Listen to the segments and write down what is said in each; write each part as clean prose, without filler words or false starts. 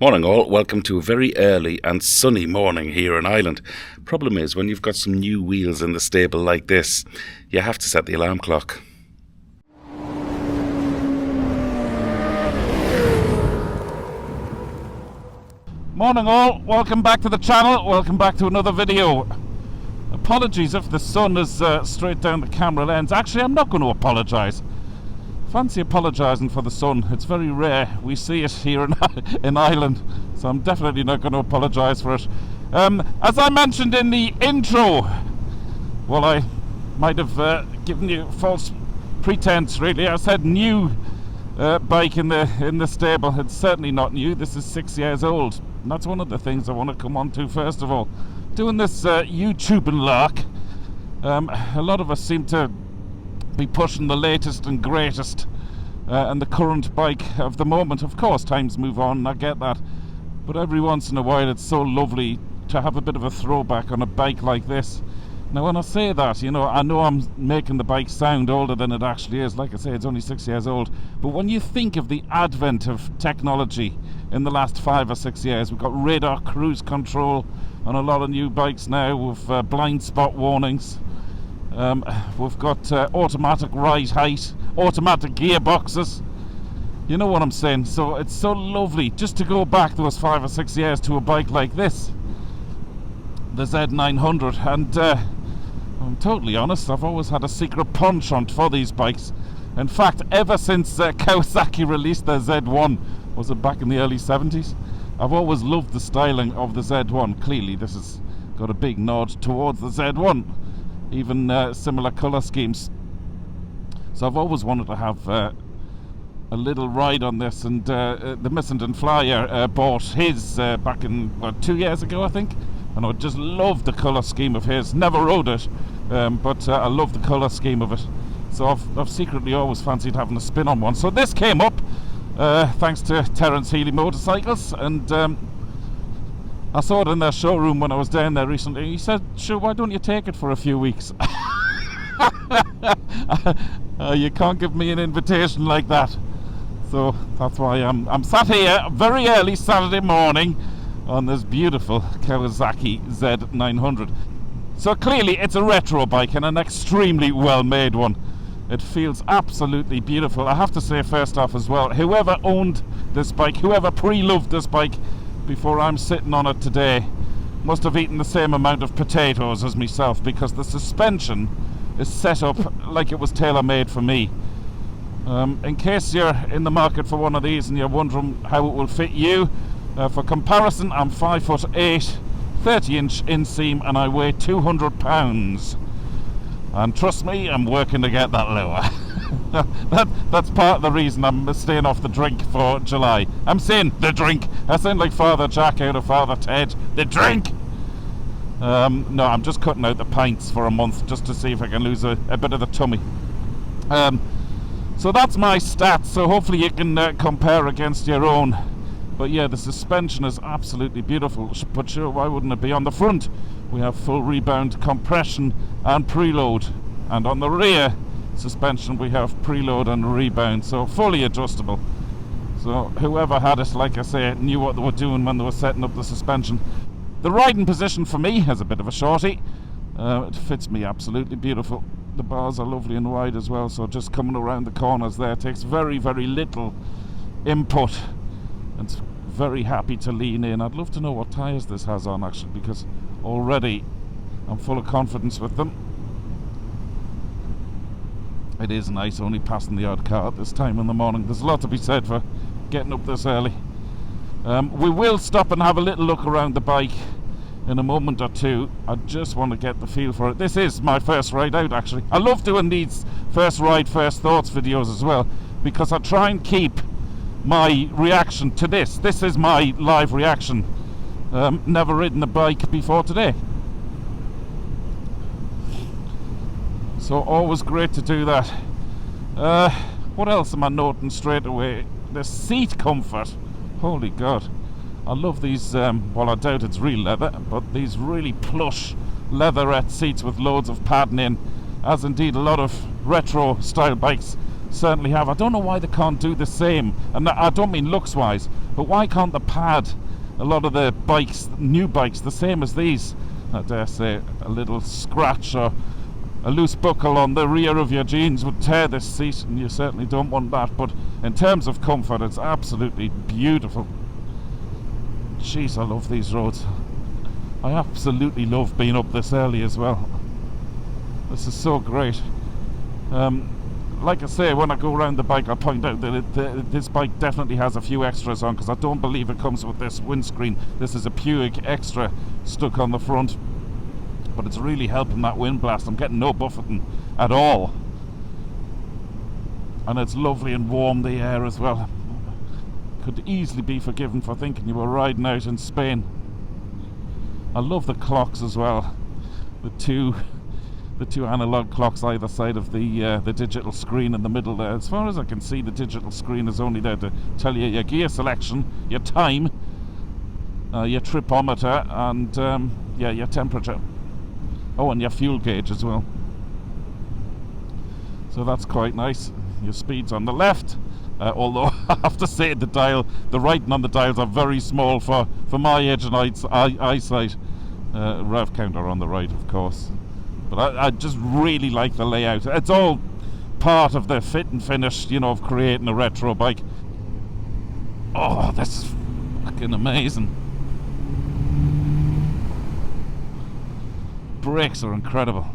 Morning all, welcome to a very early and sunny morning here in Ireland. Problem is, when you've got some new wheels in the stable like this, you have to set the alarm clock. Morning all, welcome back to the channel, welcome back to another video. Apologies if the sun is straight down the camera lens. Actually, I'm not going to apologise. Fancy apologising for the sun. It's very rare we see it here in Ireland, so I'm definitely not going to apologise for it. As I mentioned in the intro, well, I might have given you false pretense really. I said new bike in the stable. It's certainly not new. This is 6 years old. And that's one of the things I want to come on to first of all. Doing this YouTubing lark, a lot of us seem to be pushing the latest and greatest and the current bike of the moment. Of course, times move on, I get that, but every once in a while it's so lovely to have a bit of a throwback on a bike like this. Now when I say that, you know, I know I'm making the bike sound older than it actually is. Like I say, it's only 6 years old, but when you think of the advent of technology in the last 5 or 6 years, we've got radar cruise control on a lot of new bikes now with blind spot warnings. We've got automatic ride height, automatic gearboxes. You know what I'm saying? So it's so lovely just to go back those 5 or 6 years to a bike like this, the Z900. And I'm totally honest, I've always had a secret penchant for these bikes. In fact, ever since Kawasaki released their Z1, was it back in the early 70s? I've always loved the styling of the Z1. Clearly this has got a big nod towards the Z1. Even similar colour schemes. So I've always wanted to have a little ride on this, and the Missenden Flyer bought his back in 2 years ago, I think, and I just loved the colour scheme of his. Never rode it, but I love the colour scheme of it. So I've secretly always fancied having a spin on one. So this came up thanks to Terence Healy Motorcycles, and I saw it in their showroom when I was down there recently. He said, "Sure, why don't you take it for a few weeks?" You can't give me an invitation like that. So that's why I'm sat here very early Saturday morning on this beautiful Kawasaki Z900. So clearly it's a retro bike and an extremely well made one. It feels absolutely beautiful. I have to say first off as well, whoever owned this bike, whoever pre-loved this bike before I'm sitting on it today, must have eaten the same amount of potatoes as myself, because the suspension is set up like it was tailor-made for me. In case you're in the market for one of these and you're wondering how it will fit you, for comparison, I'm 5'8", 30-inch inseam, and I weigh 200 pounds. And trust me, I'm working to get that lower. That's part of the reason I'm staying off the drink for July. I'm saying the drink. I sound like Father Jack out of Father Ted. The drink! No, I'm just cutting out the pints for a month just to see if I can lose a bit of the tummy. So that's my stats, so hopefully you can compare against your own. But yeah, the suspension is absolutely beautiful. But sure, why wouldn't it be? On the front, we have full rebound compression and preload. And on the rear suspension, we have preload and rebound, so fully adjustable. So whoever had it, like I say, knew what they were doing when they were setting up the suspension. The riding position for me has a bit of a shorty. It fits me absolutely beautiful. The bars are lovely and wide as well, so just coming around the corners there takes very, very little input. It's very happy to lean in. I'd love to know what tyres this has on actually, because already I'm full of confidence with them. It is nice only passing the odd car at this time in the morning. There's a lot to be said for getting up this early. We will stop and have a little look around the bike in a moment or two. I just want to get the feel for it. This is my first ride out actually. I love doing these first ride, first thoughts videos as well, because I try and keep my reaction to this. This is my live reaction. Never ridden a bike before today. So always great to do that. What else am I noting straight away? The seat comfort. Holy God. I love these, well I doubt it's real leather, but these really plush leatherette seats with loads of padding in, as indeed a lot of retro style bikes certainly have. I don't know why they can't do the same, and I don't mean looks wise, but But why can't the pad, a lot of the bikes, new bikes, the same as these, I dare say a little scratch or a loose buckle on the rear of your jeans would tear this seat, and you certainly don't want that. But in terms of comfort, it's absolutely beautiful. Jeez, I love these roads. I absolutely love being up this early as well. This is so great. Like I say, when I go around the bike, I'll point out that this bike definitely has a few extras on, because I don't believe it comes with this windscreen. This is a Puig extra stuck on the front, but it's really helping that wind blast. I'm getting no buffeting at all, and it's lovely and warm, the air as well. Could easily be forgiven for thinking you were riding out in Spain. I love the clocks as well. The two analog clocks either side of the digital screen in the middle there. As far as I can see, the digital screen is only there to tell you your gear selection, your time, your tripometer, and yeah, your temperature. Oh, and your fuel gauge as well. So that's quite nice. Your speed's on the left, although I have to say the writing on the dials are very small for my age and eyesight. Rev counter on the right, of course. But I just really like the layout. It's all part of the fit and finish, you know, of creating a retro bike. Oh, this is fucking amazing. Brakes are incredible.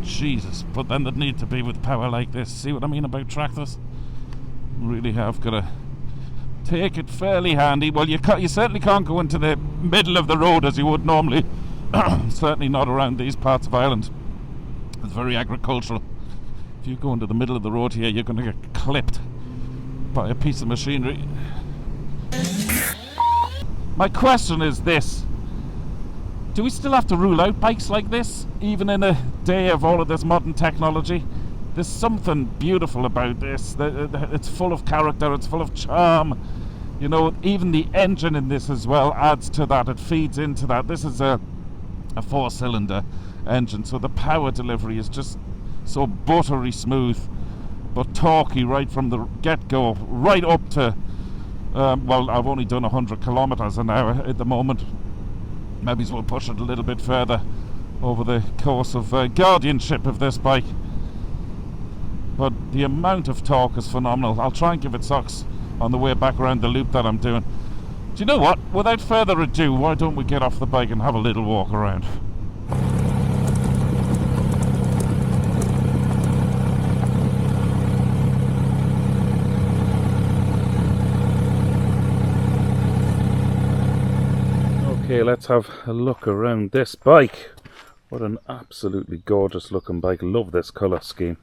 Jesus, but then they'd need to be with power like this. See what I mean about tractors? Really have got to take it fairly handy. Well, you certainly can't go into the middle of the road as you would normally. Certainly not around these parts of Ireland. It's very agricultural. If you go into the middle of the road here, you're going to get clipped by a piece of machinery. My question is this: do we still have to rule out bikes like this, even in a day of all of this modern technology? There's something beautiful about this. It's full of character, it's full of charm. You know, even the engine in this as well adds to that, it feeds into that. This is a 4-cylinder engine, so the power delivery is just so buttery smooth, but torquey right from the get-go, right up to, well, I've only done 100 kilometers an hour at the moment. Maybe we'll push it a little bit further over the course of guardianship of this bike. But the amount of torque is phenomenal. I'll try and give it socks on the way back around the loop that I'm doing. Do you know what? Without further ado, why don't we get off the bike and have a little walk around? Okay, let's have a look around this bike. What an absolutely gorgeous looking bike. Love this colour scheme.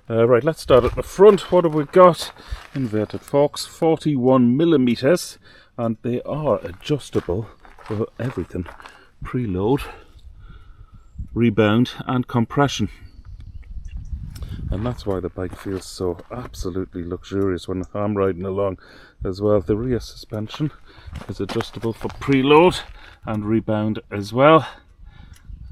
Right, let's start at the front. What have we got? Inverted forks, 41mm, and they are adjustable for everything. Preload, rebound and compression. And that's why the bike feels so absolutely luxurious when I'm riding along as well. The rear suspension is adjustable for preload and rebound as well.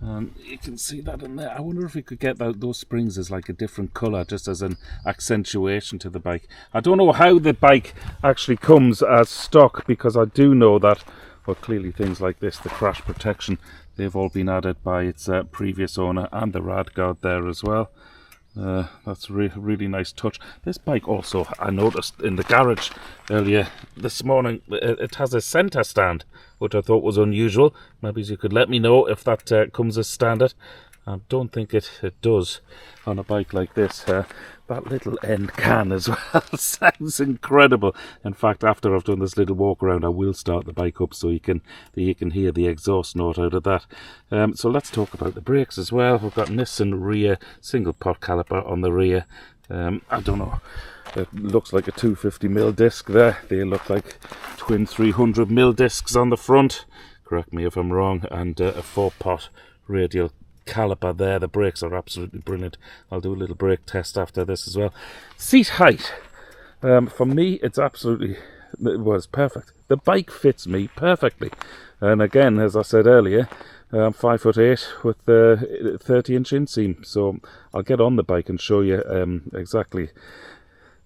And you can see that in there. I wonder if we could get those springs as like a different colour, just as an accentuation to the bike. I don't know how the bike actually comes as stock, because I do know that, well, clearly things like this, the crash protection, they've all been added by its previous owner, and the rad guard there as well. That's a really nice touch. This bike also, I noticed in the garage earlier this morning, it has a centre stand, which I thought was unusual. Maybe you could let me know if that comes as standard. I don't think it does on a bike like this. That little end can as well sounds incredible. In fact, after I've done this little walk around, I will start the bike up so you can hear the exhaust note out of that. So let's talk about the brakes as well. We've got Nissan rear single pot caliper on the rear. I don't know. It looks like a 250mm disc there. They look like twin 300mm discs on the front. Correct me if I'm wrong. And a 4-pot radial caliper there. The brakes are absolutely brilliant. I'll do a little brake test after this as well. Seat height. For me, it's absolutely, well, it's perfect. the bike fits me perfectly. And again, as I said earlier, I'm 5'8" with a 30-inch inseam, so I'll get on the bike and show you exactly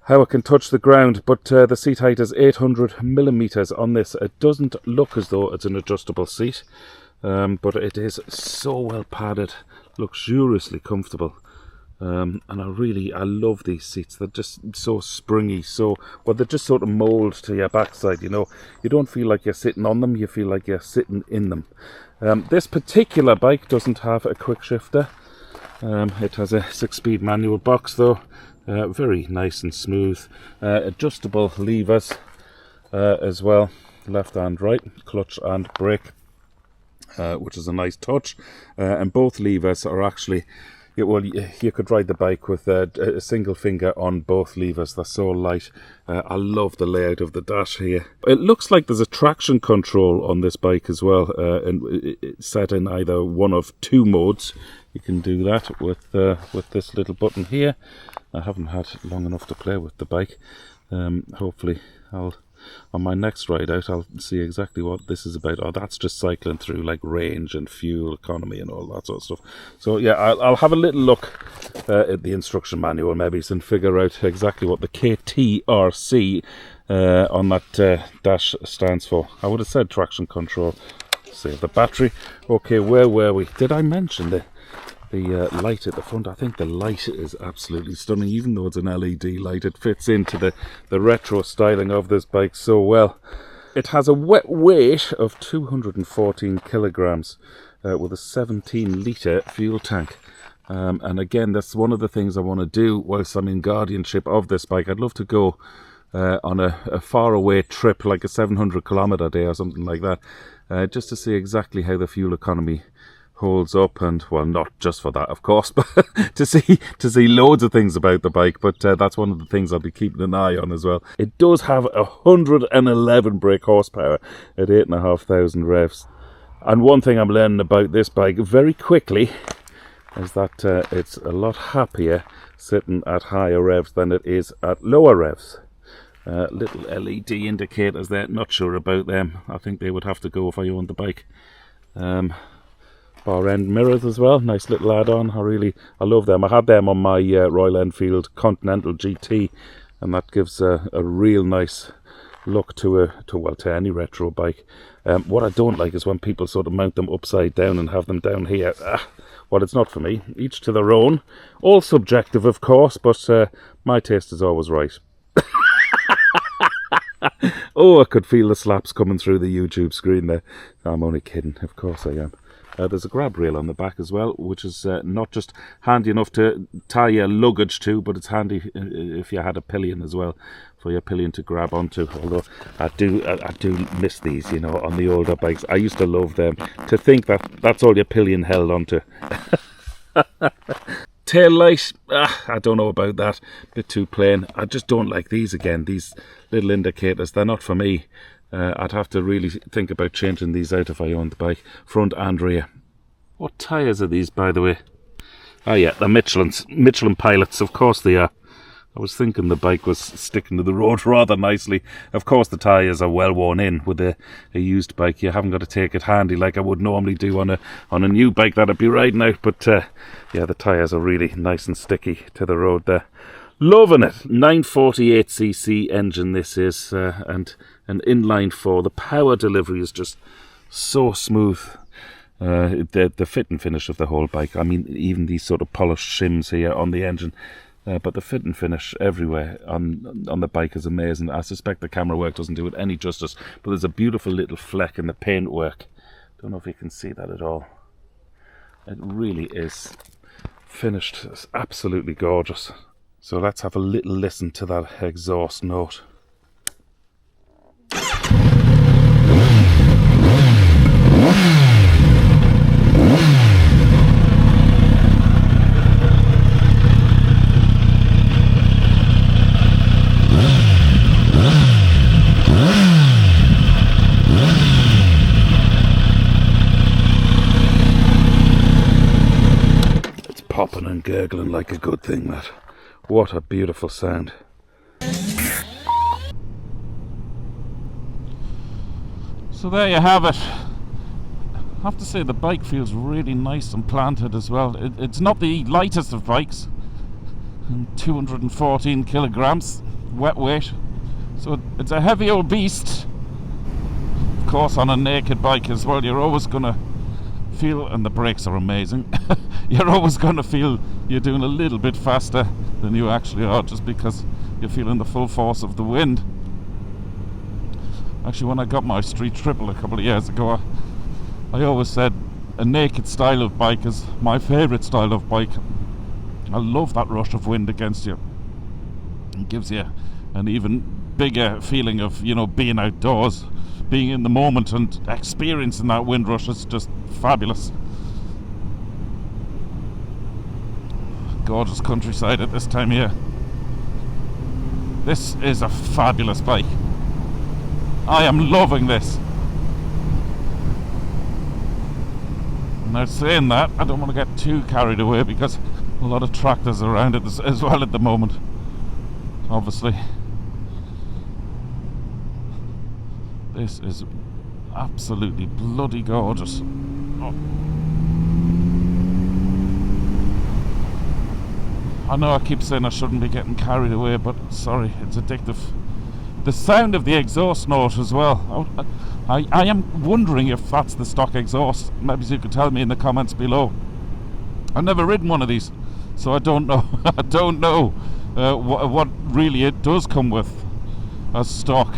how it can touch the ground. But the seat height is 800mm on this. It doesn't look as though it's an adjustable seat, but it is so well padded, luxuriously comfortable. And I love these seats. They're just so springy, they just sort of mould to your backside, you know. You don't feel like you're sitting on them, you feel like you're sitting in them. This particular bike doesn't have a quick shifter. It has a 6-speed manual box though, very nice and smooth. Adjustable levers as well, left and right, clutch and brake, which is a nice touch. And both levers are actually, you could ride the bike with a single finger on both levers. They're so light. I love the layout of the dash here. It looks like there's a traction control on this bike as well, and it's set in either one of two modes. You can do that with this little button here. I haven't had long enough to play with the bike. Hopefully on my next ride out, I'll see exactly what this is about. Oh, that's just cycling through like range and fuel economy and all that sort of stuff. So yeah, I'll have a little look at the instruction manual maybe and figure out exactly what the KTRC on that dash stands for. I would have said traction control. Save the battery. Okay, where were we? Did I mention the light at the front? I think the light is absolutely stunning. Even though it's an LED light, it fits into the retro styling of this bike so well. It has a wet weight of 214 kilograms with a 17-litre fuel tank. And again, that's one of the things I want to do whilst I'm in guardianship of this bike. I'd love to go on a faraway trip, like a 700-kilometre day or something like that, just to see exactly how the fuel economy holds up. And well, not just for that of course, but to see loads of things about the bike. But that's one of the things I'll be keeping an eye on as well. It does have 111 brake horsepower at 8,500 revs. And one thing I'm learning about this bike very quickly is that it's a lot happier sitting at higher revs than it is at lower revs. Little LED indicators there, not sure about them. I think they would have to go if I owned the bike. Bar end mirrors as well, nice little add-on. I love them. I had them on my Royal Enfield Continental GT, and that gives a real nice look to any retro bike. What I don't like is when people sort of mount them upside down and have them down here. Well, it's not for me. Each to their own. All subjective, of course, but my taste is always right. Oh, I could feel the slaps coming through the YouTube screen there. I'm only kidding, of course I am. There's a grab rail on the back as well, which is not just handy enough to tie your luggage to, but it's handy if you had a pillion as well, for your pillion to grab onto. Although I do miss these, you know, on the older bikes. I used to love them. To think that that's all your pillion held onto. Tail light, I don't know about that. Bit too plain. I just don't like these again. These little indicators, they're not for me. I'd have to really think about changing these out if I owned the bike, front and rear. What tyres are these, by the way? Oh yeah, they're Michelin Pilots, of course they are. I was thinking the bike was sticking to the road rather nicely. Of course the tyres are well worn in. With a used bike, you haven't got to take it handy like I would normally do on a new bike that I'd be riding out. But yeah, the tyres are really nice and sticky to the road there. Loving it. 948cc engine this is, and an inline 4. The power delivery is just so smooth. The fit and finish of the whole bike. I mean, even these sort of polished shims here on the engine. But the fit and finish everywhere on the bike is amazing. I suspect the camera work doesn't do it any justice, but there's a beautiful little fleck in the paintwork. Don't know if you can see that at all. It really is finished. It's absolutely gorgeous. So let's have a little listen to that exhaust note. It's popping and gurgling like a good thing, that. What a beautiful sound. So there you have it. I have to say the bike feels really nice and planted as well. It's not the lightest of bikes, 214 kilograms wet weight, so it's a heavy old beast. Of course, on a naked bike as well, you're always gonna feel, and the brakes are amazing, you're always gonna feel you're doing a little bit faster than you actually are, just because you're feeling the full force of the wind. Actually, when I got my street triple a couple of years ago, I always said a naked style of bike is my favourite style of bike. I love that rush of wind against you. It gives you an even bigger feeling of, you know, being outdoors, being in the moment and experiencing that wind rush is just fabulous. Gorgeous countryside at this time of year. This is a fabulous bike. I am loving this. Now, saying that, I don't want to get too carried away because a lot of tractors around it as well at the moment, obviously. This is absolutely bloody gorgeous. Oh. I know I keep saying I shouldn't be getting carried away, but sorry, it's addictive. The sound of the exhaust note as well. I am wondering if that's the stock exhaust. Maybe you could tell me in the comments below. I've never ridden one of these, so I don't know. I don't know what really it does come with as stock.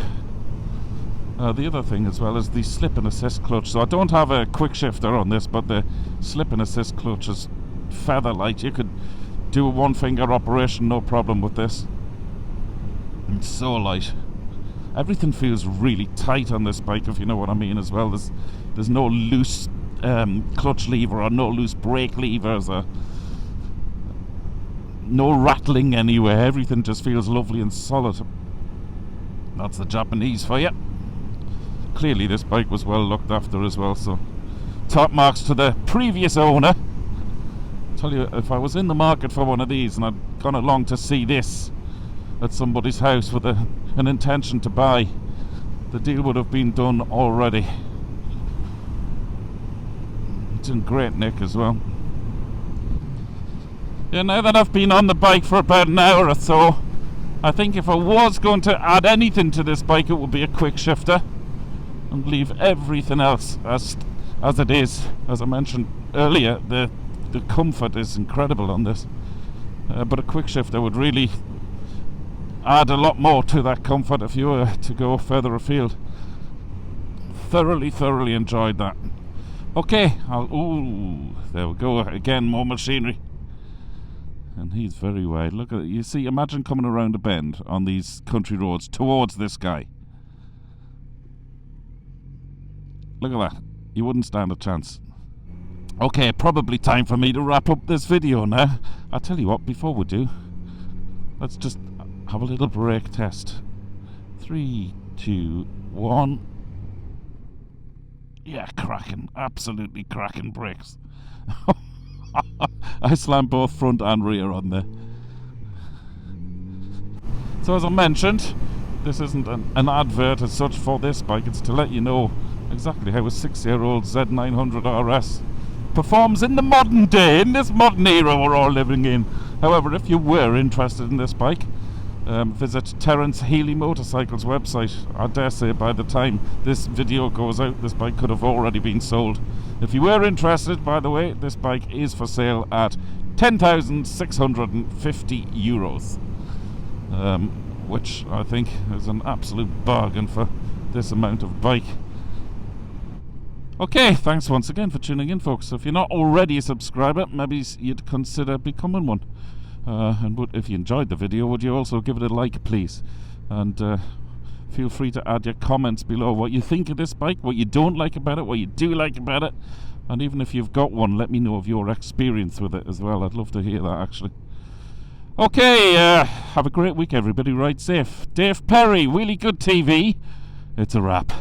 The other thing as well is the slip and assist clutch. So I don't have a quick shifter on this, but the slip and assist clutch is feather light. You could do a one finger operation, no problem with this. It's so light. Everything feels really tight on this bike, if you know what I mean as well. There's no loose clutch lever or no loose brake levers or no rattling anywhere. Everything just feels lovely and solid. That's the Japanese for you. Clearly this bike was well looked after as well, so top marks to the previous owner. Tell you, if I was in the market for one of these and I'd gone along to see this at somebody's house with an intention to buy, the deal would have been done already. It's in great nick as well. Yeah, now that I've been on the bike for about an hour or so, I think if I was going to add anything to this bike, it would be a quick shifter and leave everything else as it is. As I mentioned earlier, the comfort is incredible on this, but a quick shifter would really add a lot more to that comfort if you were to go further afield. Thoroughly enjoyed that. Okay, there we go again, more machinery. And he's very wide. Look at it. You see, imagine coming around a bend on these country roads towards this guy. Look at that. You wouldn't stand a chance. Okay, probably time for me to wrap up this video now. I'll tell you what, before we do, let's just have a little brake test. 3, 2, 1. Yeah, cracking. Absolutely cracking brakes. I slammed both front and rear on there. So as I mentioned, this isn't an advert as such for this bike. It's to let you know exactly how a 6-year-old Z900RS performs in the modern day, in this modern era we're all living in. However, if you were interested in this bike, visit Terence Healy Motorcycles website. I dare say by the time this video goes out, this bike could have already been sold. If you were interested, by the way, this bike is for sale at €10,650, which I think is an absolute bargain for this amount of bike. Okay, thanks once again for tuning in, folks. If you're not already a subscriber, maybe you'd consider becoming one. And if you enjoyed the video, would you also give it a like, please? And feel free to add your comments below, what you think of this bike, what you don't like about it, what you do like about it. And even if you've got one, let me know of your experience with it as well. I'd love to hear that, actually. Okay, have a great week, everybody. Ride safe. Dave Perry, WheelieGoodTV. It's a wrap.